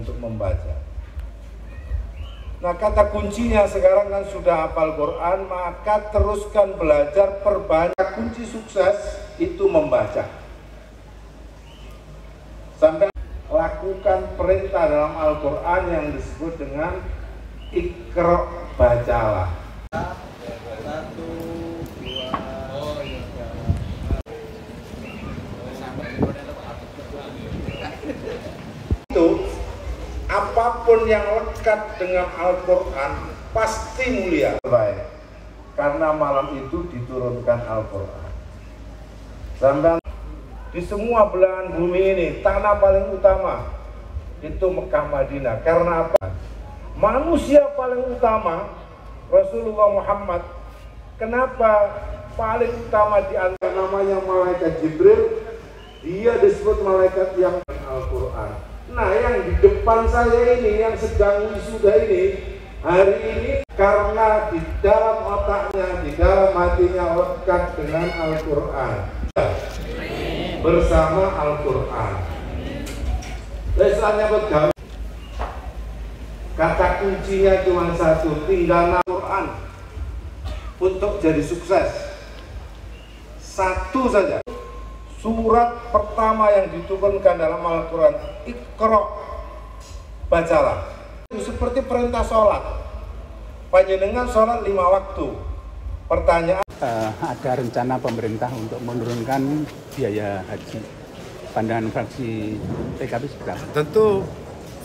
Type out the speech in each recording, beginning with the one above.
untuk membaca. Nah, kata kuncinya sekarang kan sudah hafal Quran, maka teruskan belajar, perbanyak. Kunci sukses itu membaca. Sampai lakukan perintah dalam Al-Quran yang disebut dengan Iqra, bacalah. Itu apapun yang lekat dengan Al-Quran pasti mulia. Baik, karena malam itu diturunkan Al-Quran. Sampai di semua belahan bumi ini, tanah paling utama itu Mekah Madinah. Karena apa? Manusia paling utama Rasulullah Muhammad. Kenapa paling utama di antara? Namanya malaikat Jibril. Dia disebut malaikat yang Al-Quran. Nah, yang di depan saya ini, yang sedang wisuda ini, hari ini karena di dalam otaknya, di dalam hatinya lekat dengan Al-Quran, bersama Al-Quran. Lesannya bergaul. Kata kuncinya cuma satu, tinggal Al-Quran untuk jadi sukses. Satu saja. Surat pertama yang diturunkan dalam Al-Quran, Iqra, bacalah. Itu seperti perintah sholat. Panjenengan sholat 5 waktu. Pertanyaan, ada rencana pemerintah untuk menurunkan biaya haji. Pandangan fraksi PKB seperti apa? Tentu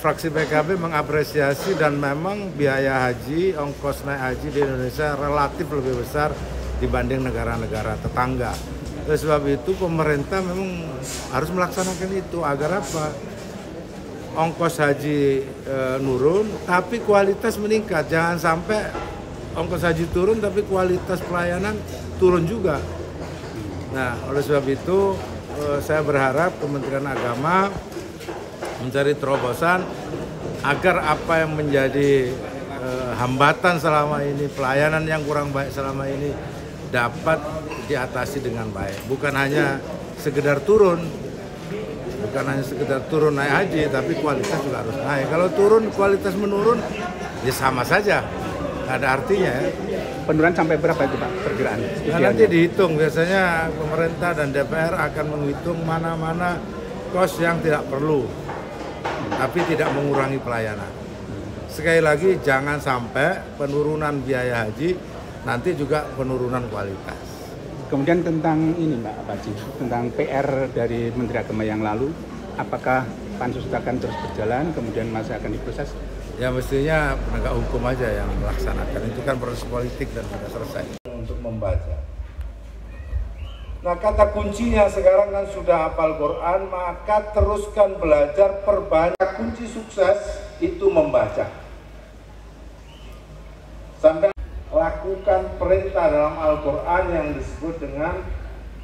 fraksi PKB mengapresiasi, dan memang biaya haji, ongkos naik haji di Indonesia relatif lebih besar dibanding negara-negara tetangga. Oleh sebab itu pemerintah memang harus melaksanakan itu agar apa? Ongkos haji nurun, tapi kualitas meningkat. Jangan sampai ongkos haji turun, tapi kualitas pelayanan turun juga. Nah, oleh sebab itu saya berharap Kementerian Agama mencari terobosan agar apa yang menjadi hambatan selama ini, pelayanan yang kurang baik selama ini dapat diatasi dengan baik. Bukan hanya sekedar turun naik haji, tapi kualitas juga harus naik. Kalau turun, kualitas menurun, ya sama saja, nggak ada artinya ya. Penurunan sampai berapa itu Pak perkiraan? Nah, nanti dihitung, biasanya pemerintah dan DPR akan menghitung mana-mana kos yang tidak perlu, tapi tidak mengurangi pelayanan. Sekali lagi, jangan sampai penurunan biaya haji nanti juga penurunan kualitas. Kemudian tentang ini Mbak Haji, tentang PR dari Menteri Agama yang lalu, apakah pansus akan terus berjalan, kemudian masih akan diproses? Ya mestinya penegak hukum aja yang melaksanakan, itu kan proses politik dan sudah selesai. Untuk membaca. Nah, kata kuncinya sekarang kan sudah hafal Quran, maka teruskan belajar, perbanyak. Kunci sukses itu membaca. Sampai lakukan perintah dalam Al-Quran yang disebut dengan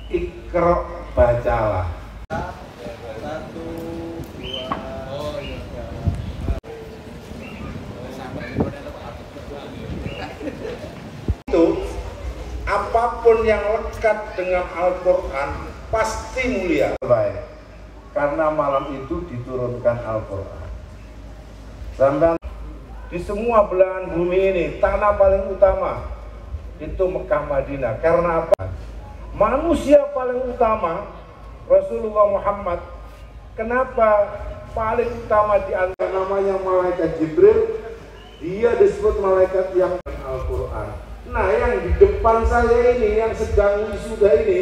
Iqra, bacalah. Itu apapun yang lekat dengan Al-Quran pasti mulia. Baik, karena malam itu diturunkan Al-Quran. Sampai di semua belahan bumi ini, tanah paling utama itu Mekah Madinah. Karena apa? Manusia paling utama Rasulullah Muhammad. Kenapa paling utama di antara? Namanya malaikat Jibril. Dia disebut malaikat yang Al-Quran. Nah, yang di depan saya ini, yang sedang wisuda ini,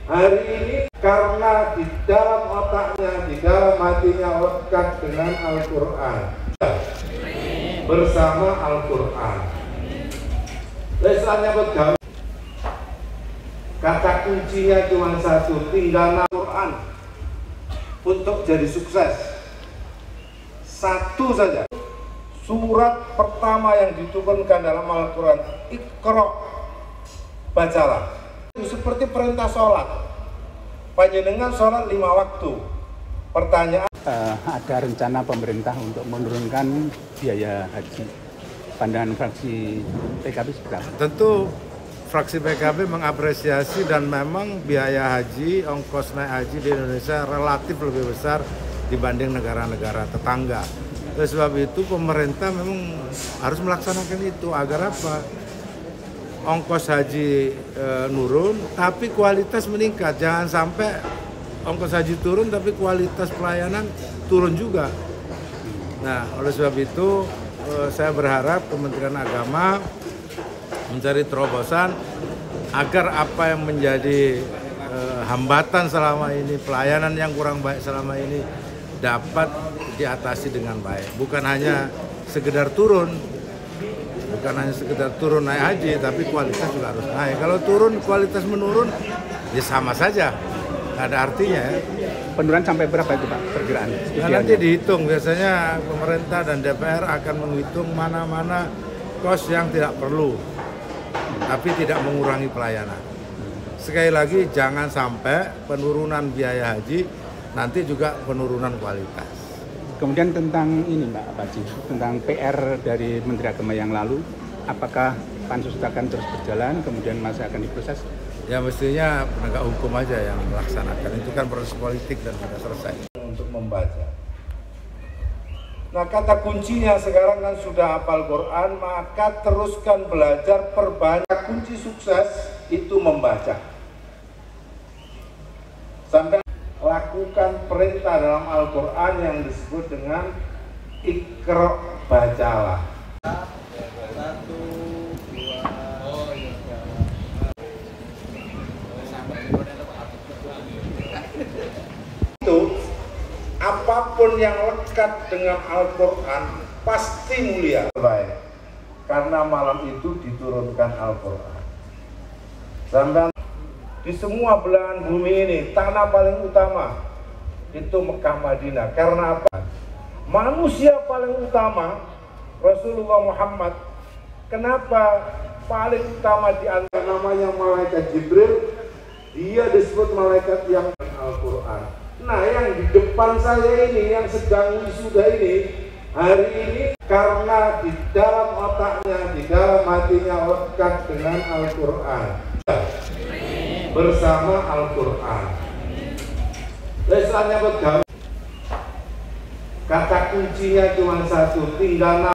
hari ini karena di dalam otaknya, di dalam hatinya lekat dengan Al-Quran, bersama Al-Quran. Lesannya bergaul. Kata kuncinya cuma satu, tinggal Al-Quran untuk jadi sukses. Satu saja. Surat pertama yang diturunkan dalam Al-Quran, Iqra, bacalah. Itu seperti perintah sholat. Panjenengan sholat 5 waktu. Pertanyaan, ada rencana pemerintah untuk menurunkan biaya haji. Pandangan fraksi PKB seperti apa? Tentu fraksi PKB mengapresiasi, dan memang biaya haji, ongkos naik haji di Indonesia relatif lebih besar dibanding negara-negara tetangga. Oleh sebab itu pemerintah memang harus melaksanakan itu agar apa? Ongkos haji nurun, tapi kualitas meningkat. Jangan sampai ongkos haji turun, tapi kualitas pelayanan turun juga. Nah, oleh sebab itu saya berharap Kementerian Agama mencari terobosan agar apa yang menjadi hambatan selama ini, pelayanan yang kurang baik selama ini dapat diatasi dengan baik. Bukan hanya sekedar turun naik haji, tapi kualitas juga harus naik. Kalau turun, kualitas menurun, ya sama saja, nggak ada artinya. Penurunan sampai berapa itu Pak perkiraan? Nah, nanti dihitung, biasanya pemerintah dan DPR akan menghitung mana-mana kos yang tidak perlu, tapi tidak mengurangi pelayanan. Sekali lagi, jangan sampai penurunan biaya haji, nanti juga penurunan kualitas. Kemudian tentang ini Pak Haji, tentang PR dari Menteri Agama yang lalu, apakah pansus akan terus berjalan, kemudian masih akan diproses? Ya mestinya penegak hukum aja yang melaksanakan, itu kan proses politik dan sudah selesai. Untuk membaca. Nah, kata kuncinya sekarang kan sudah hafal Quran, maka teruskan belajar, perbanyak. Kunci sukses itu membaca. Sampai lakukan perintah dalam Al-Quran yang disebut dengan Iqra, bacalah. Itu apapun yang lekat dengan Al-Quran pasti mulia. Baik, karena malam itu diturunkan Al-Quran. Sampai di semua belahan bumi ini, tanah paling utama itu Mekah Madinah. Karena apa? Manusia paling utama Rasulullah Muhammad. Kenapa paling utama di antara namanya malaikat Jibril? Dia disebut malaikat yang Al-Quran. Nah, yang di depan saya ini, yang sedang wisuda ini, hari ini karena di dalam otaknya, di dalam hatinya lekat dengan Al-Quran. Bersama Al-Quran. Lesannya bergaul. Kata kuncinya cuma satu, tinggal